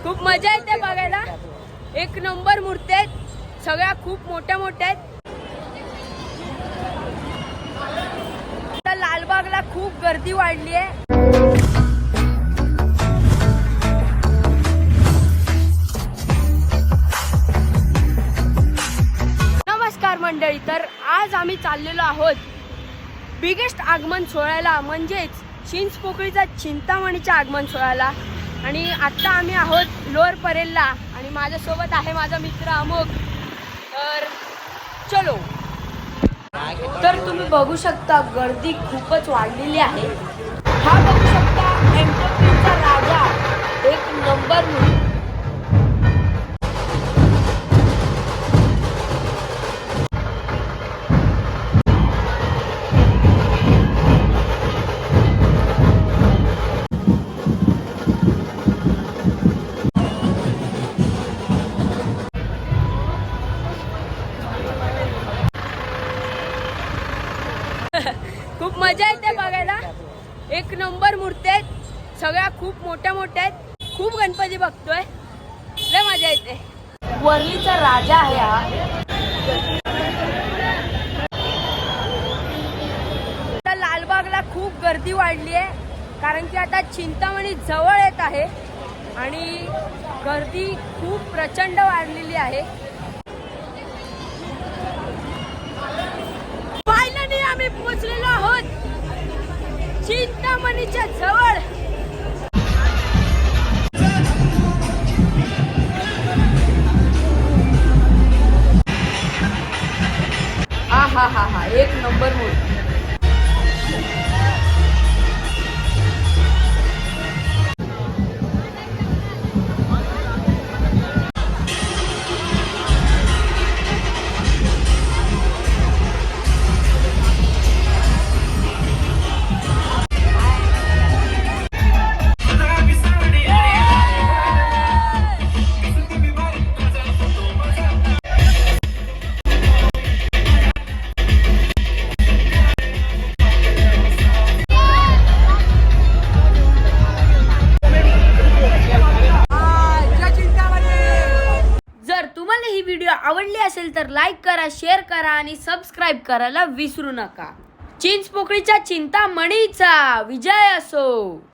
खूप मजा येते बघायला. एक नंबर मूर्ती आहेत, सगळ्या खूप मोठ्या मोठ्या आहेत. लालबागला खूप गर्दी वाढली आहे. नमस्कार मंडळी, तर आज आम्ही चाललेलो आहोत बिगेस्ट आगमन सोहळ्याला, म्हणजेच चिंचपोकळीचा चिंतामणीच्या आगमन सोहळ्याला. आणि आत्ता आम्ही आहोत लोअर परेलला आणि माझ्यासोबत आहे माझा मित्र अमोघ. तर चलो. तर तुम्ही बघू शकता गर्दी खूपच वाढलेली आहे. हा बघू शकता एंटरप्रीचा राजा, एक नंबर मूर्ती. खूप मजा येते बघायला. एक नंबर मूर्ती आहेत, सगळ्या खूप मोठ्या मोठ्या आहेत. खूप गणपती बघतोय, लय मजा येते. वरलीचा राजा आहे हा. आता लालबागला खूप गर्दी वाढली आहे, कारण की आता चिंतामणी जवळ येत आहे आणि गर्दी खूप प्रचंड वाढलेली आहे. आम्ही पोहोचलेलो आहोत चिंतामणीच्या जवळ. हा एक नंबर मूर्ती. ही व्हिडिओ आवडली असेल तर लाईक करा, शेअर करा आणि सबस्क्राईब करायला विसरू नका. चिंचपोकळीच्या चिंतामणीचा विजय असो.